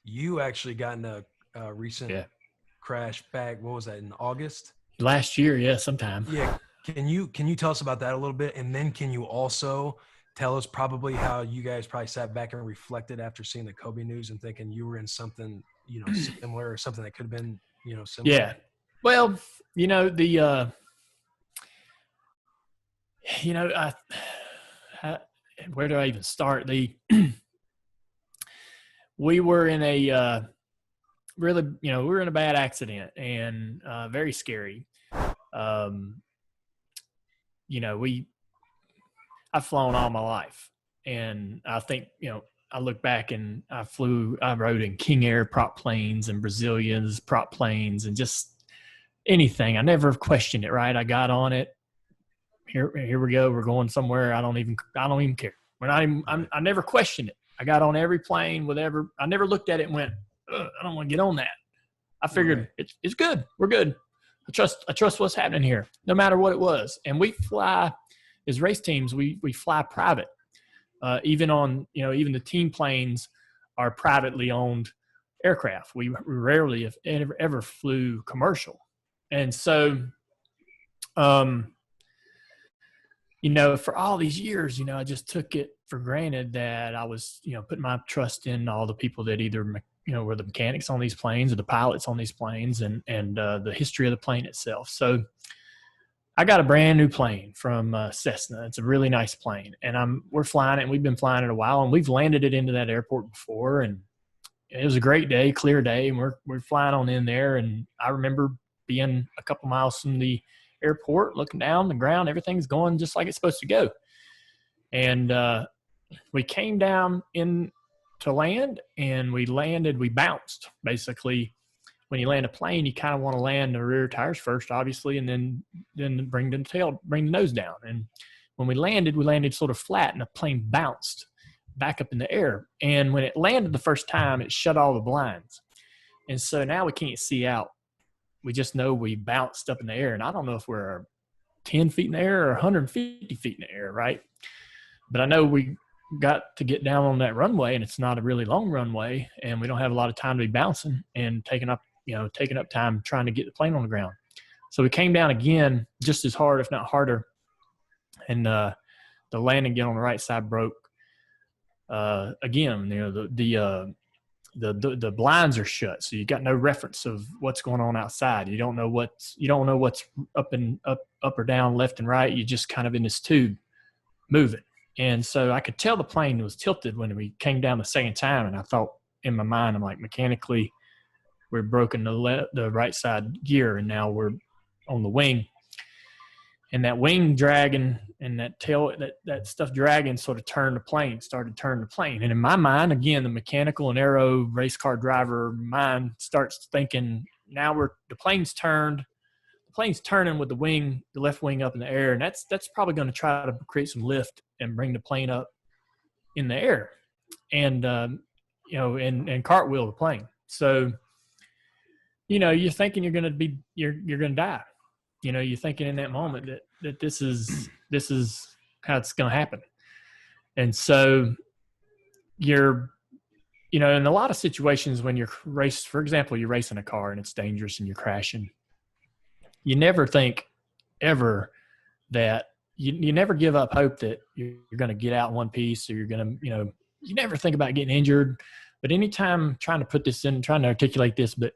you actually got in a recent Yeah. crash back. What was that, in August? Last year, yeah, sometime. Yeah. Can you tell us about that a little bit? And then can you also tell us probably how you guys probably sat back and reflected after seeing the Kobe news and thinking you were in something, similar, or something that could have been, similar? Yeah. Well, you know, I, where do I even start? We were in a really, we were in a bad accident and very scary. Um, I've flown all my life, and I think, I look back and I rode in King Air prop planes and Brazilians prop planes and just anything. I never questioned it, right? I got on it. Here we go. We're going somewhere. I don't even care. We're not even, Right. I never questioned it. I got on every plane I never looked at it and went, I don't want to get on that. I figured Right. it's good. We're good. I trust what's happening here, no matter what it was. And we fly as race teams. We fly private. Even the team planes are privately owned aircraft. We rarely, if ever flew commercial. And so, for all these years, I just took it for granted that I was, putting my trust in all the people that either, were the mechanics on these planes or the pilots on these planes and the history of the plane itself. So I got a brand new plane from Cessna. It's a really nice plane, and we're flying it, and we've been flying it a while, and we've landed it into that airport before, and it was a great day, clear day, and we're flying on in there, and I remember being a couple miles from the airport, looking down the ground, everything's going just like it's supposed to go, and we came down in to land, and we landed. We bounced basically. When you land a plane, you kind of want to land the rear tires first, obviously, and then bring the nose down. And when we landed sort of flat, and the plane bounced back up in the air. And when it landed the first time, it shut all the blinds. And so now we can't see out. We just know we bounced up in the air. And I don't know if we're 10 feet in the air or 150 feet in the air, right? But I know we got to get down on that runway, and it's not a really long runway, and we don't have a lot of time to be bouncing and taking up time trying to get the plane on the ground. So we came down again just as hard, if not harder. And the landing gear on the right side broke. Again, the blinds are shut, so you got no reference of what's going on outside. You don't know what's up or down, left and right. You're just kind of in this tube moving. And so I could tell the plane was tilted when we came down the second time. And I thought in my mind, I'm like, mechanically, we're broken the right side gear, and now we're on the wing. And that wing dragging and that tail, that stuff dragging sort of started turning the plane. And in my mind, again, the mechanical and aero race car driver mind starts thinking, now the plane's turned. The plane's turning with the left wing up in the air. And that's probably going to try to create some lift and bring the plane up in the air and, and cartwheel the plane. So, you're thinking you're going to die. You're thinking in that moment that this is how it's going to happen. And so you're, in a lot of situations when you're for example, you're racing a car and it's dangerous and you're crashing, you never think ever that you never give up hope that you're going to get out in one piece, or you're going to, you never think about getting injured. But anytime trying to articulate this, but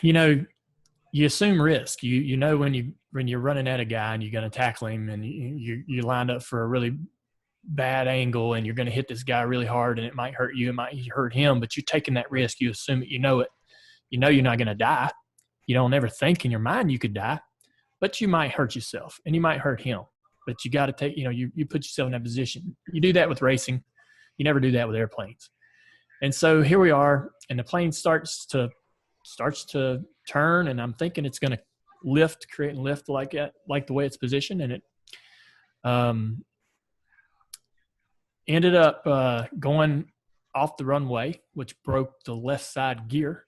you assume risk. When you're running at a guy and you're going to tackle him, and you lined up for a really bad angle, and you're going to hit this guy really hard, and it might hurt you, it might hurt him, but you're taking that risk. You assume it. You know you're not going to die. You don't ever think in your mind you could die, but you might hurt yourself and you might hurt him. But you got to take, you put yourself in that position. You do that with racing. You never do that with airplanes. And so here we are, and the plane starts to turn, and I'm thinking it's going to create and lift like the way it's positioned, and it ended up going off the runway, which broke the left side gear,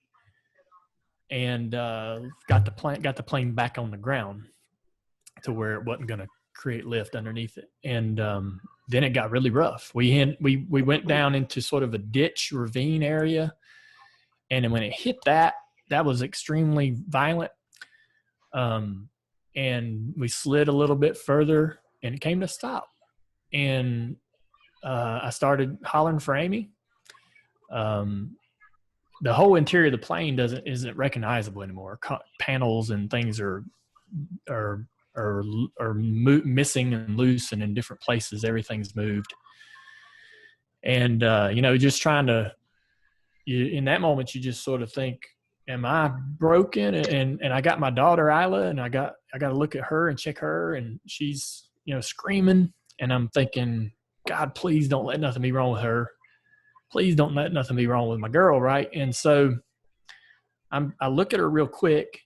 and got the plane back on the ground to where it wasn't going to create lift underneath it. And then it got really rough. We went down into sort of a ditch ravine area. And then when it hit that was extremely violent. And we slid a little bit further and it came to a stop. And I started hollering for Amy. The whole interior of the plane isn't recognizable anymore. Panels and things are missing and loose and in different places. Everything's moved. And, just trying to, in that moment, you just sort of think, am I broken? And I got my daughter, Isla, and I got to look at her and check her, and she's, screaming. And I'm thinking, God, please don't let nothing be wrong with her. Please don't let nothing be wrong with my girl. Right. And so I look at her real quick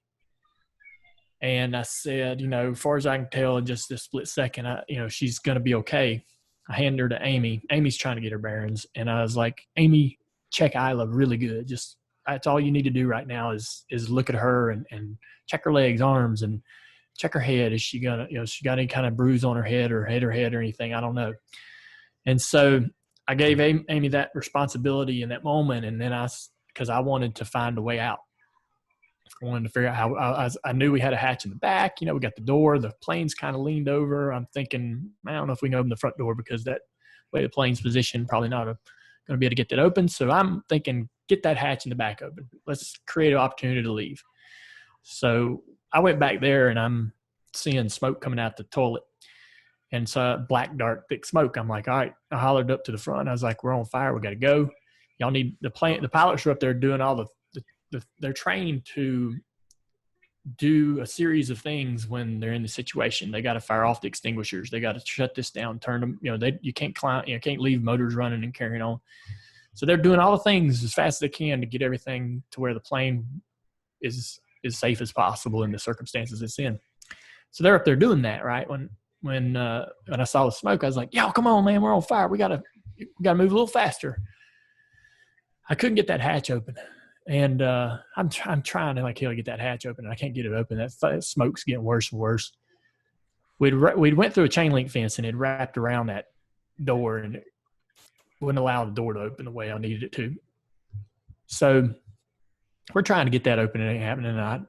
and I said, as far as I can tell in just this split second, she's going to be okay. I hand her to Amy. Amy's trying to get her bearings. And I was like, Amy, check Isla really good. Just, that's all you need to do right now is look at her and check her legs, arms, and check her head. Is she gonna, she got any kind of bruise on her head or hit her head or anything? I don't know. And so I gave Amy that responsibility in that moment. And then because I wanted to find a way out. I wanted to figure out how. I knew we had a hatch in the back. We got the door. The plane's kind of leaned over. I'm thinking, I don't know if we can open the front door because that way the plane's positioned, probably not going to be able to get that open. So I'm thinking, get that hatch in the back open. Let's create an opportunity to leave. So I went back there and I'm seeing smoke coming out the toilet. And so black, dark, thick smoke. I'm like, all right. I hollered up to the front. I was like, we're on fire. We got to go. Y'all need the plane. The pilots are up there doing all they're trained to do a series of things when they're in the situation. They got to fire off the extinguishers. They got to shut this down, turn them, you can't climb, can't leave motors running and carrying on. So they're doing all the things as fast as they can to get everything to where the plane is as safe as possible in the circumstances it's in. So they're up there doing that, right? When I saw the smoke, I was like, yo, come on, man, we're on fire. We gotta move a little faster. I couldn't get that hatch open. And I'm trying to like hell to get that hatch open. And I can't get it open. That smoke's getting worse and worse. We'd went through a chain link fence and it wrapped around that door and it wouldn't allow the door to open the way I needed it to. So we're trying to get that open. It ain't happening. And I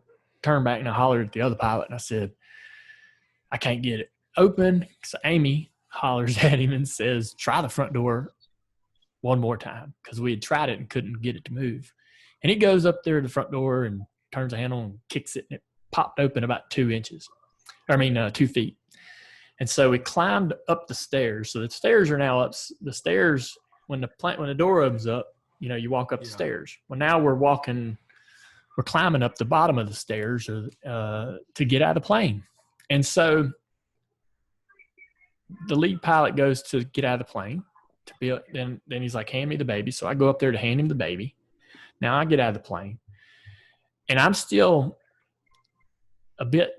turned back and I hollered at the other pilot and I said, I can't get it open. So Amy hollers at him and says, try the front door one more time, because we had tried it and couldn't get it to move. And he goes up there to the front door and turns the handle and kicks it, and it popped open about 2 feet. And so we climbed up the stairs. So the stairs are now up. The stairs, when the door opens up, you walk up the stairs. Well, now we're climbing up the bottom of the stairs to get out of the plane. And so the lead pilot goes to get out of the plane. Then he's like, hand me the baby. So I go up there to hand him the baby. Now I get out of the plane. And I'm still a bit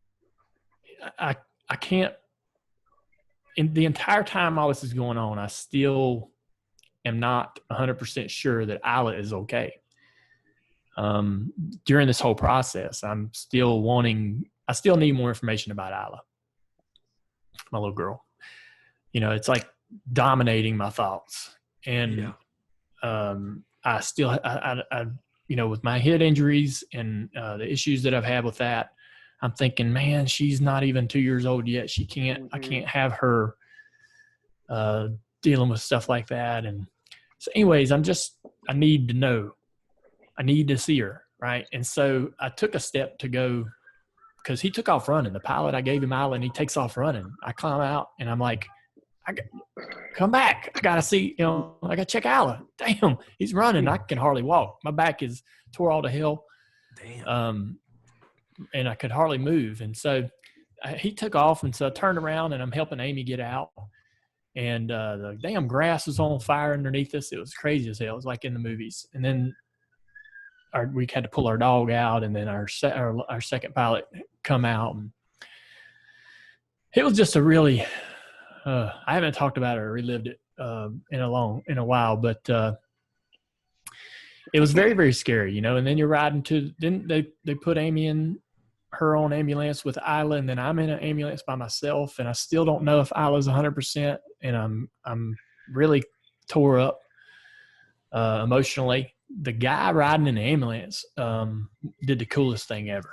– I can't – in the entire time all this is going on, I still am not 100% sure that Isla is okay. During this whole process, I'm still wanting – I still need more information about Isla, my little girl. It's like dominating my thoughts. And I still, with my head injuries and the issues that I've had with that, I'm thinking, man, she's not even 2 years old yet. She can't, I can't have her dealing with stuff like that. And so anyways, I need to know. I need to see her, right? And so I took a step to go, because he took off running. The pilot, I gave him Isla, and he takes off running. I climb out, and I'm like, come back. I got to see, I got to check Isla. Damn, he's running. I can hardly walk. My back is tore all to hell. Damn. And I could hardly move. And so he took off, and so I turned around, and I'm helping Amy get out. And the damn grass was on fire underneath us. It was crazy as hell. It was like in the movies. And then we had to pull our dog out, and then our second pilot come out. And it was just a really I haven't talked about it or relived it in a while, but it was very, very scary, And then you're riding then they put Amy in her own ambulance with Isla, and then I'm in an ambulance by myself, and I still don't know if Isla's 100%, and I'm really tore up emotionally. The guy riding in the ambulance did the coolest thing ever.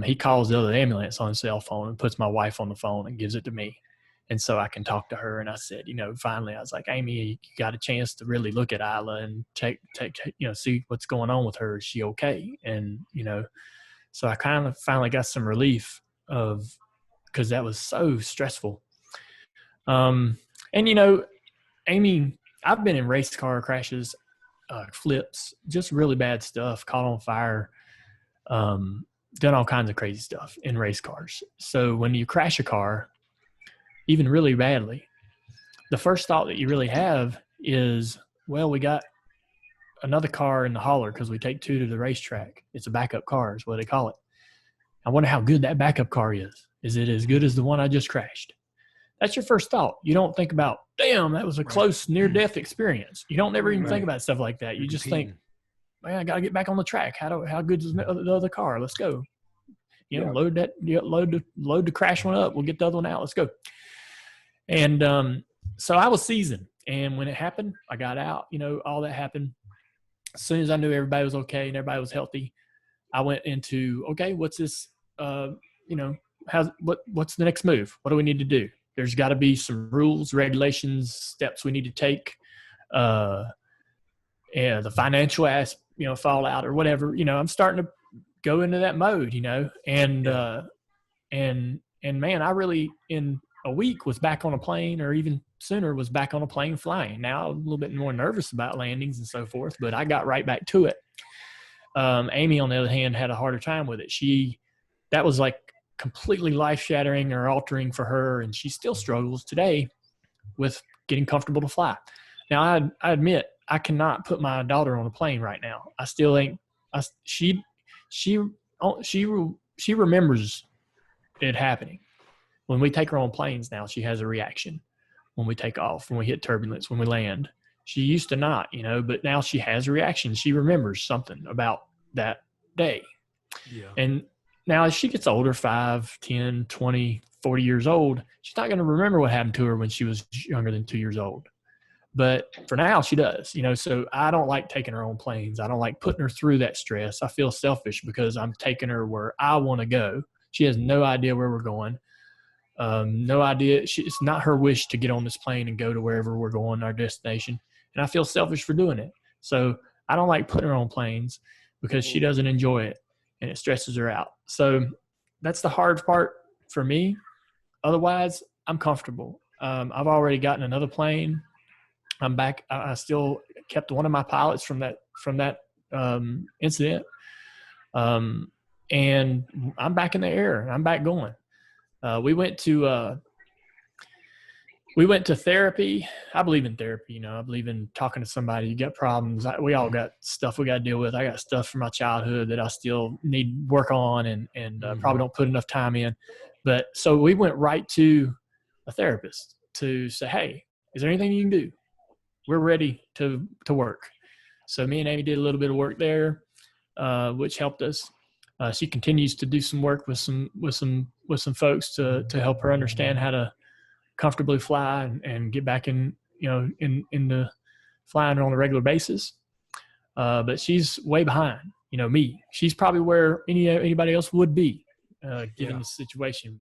He calls the other ambulance on his cell phone and puts my wife on the phone and gives it to me. And so I can talk to her. And I said, finally, I was like, Amy, you got a chance to really look at Isla and take, see what's going on with her. Is she okay? And, so I kind of finally got some relief because that was so stressful. And, Amy, I've been in race car crashes, flips, just really bad stuff, caught on fire, done all kinds of crazy stuff in race cars. So when you crash a car, even really badly, the first thought that you really have is, well, we got another car in the hauler because we take 2 to the racetrack. It's a backup car is what they call it. I wonder how good that backup car is. Is it as good as the one I just crashed? That's your first thought. You don't think about, damn, that was a close near-death experience. You don't ever even think about stuff like that. You just think, man, I got to get back on the track. How good is the other car? Let's go. Load the crash one up. We'll get the other one out. Let's go. And so I was seasoned. And when it happened, I got out. All that happened. As soon as I knew everybody was okay and everybody was healthy, I went into, okay, what's this? What's the next move? What do we need to do? There's got to be some rules, regulations, steps we need to take. The financial fallout or whatever. I'm starting to go into that mode. And man, I really in a week was back on a plane, or even sooner was back on a plane flying. Now I'm a little bit more nervous about landings and so forth, but I got right back to it. Amy, on the other hand, had a harder time with it. That was like completely life-shattering or altering for her, and she still struggles today with getting comfortable to fly. Now, I admit I cannot put my daughter on a plane right now. I still ain't. She remembers it happening. When we take her on planes now, she has a reaction. When we take off, when we hit turbulence, when we land. She used to not, but now she has a reaction. She remembers something about that day. Yeah. And now as she gets older, 5, 10, 20, 40 years old, she's not going to remember what happened to her when she was younger than 2 years old. But for now, she does, so I don't like taking her on planes. I don't like putting her through that stress. I feel selfish because I'm taking her where I want to go. She has no idea where we're going. No idea. It's not her wish to get on this plane and go to wherever we're going, our destination. And I feel selfish for doing it. So I don't like putting her on planes because she doesn't enjoy it and it stresses her out. So that's the hard part for me. Otherwise, I'm comfortable. I've already gotten another plane. I'm back. I still kept one of my pilots from that incident. And I'm back in the air. I'm back going. We went to therapy. I believe in therapy. I believe in talking to somebody. You got problems. We all got stuff we got to deal with. I got stuff from my childhood that I still need work on and probably don't put enough time in. But so we went right to a therapist to say, hey, is there anything you can do? We're ready to work. So me and Amy did a little bit of work there, which helped us. She continues to do some work with some folks to help her understand how to comfortably fly and get back in the flying on a regular basis. But she's way behind, me. She's probably where anybody else would be, given the situation.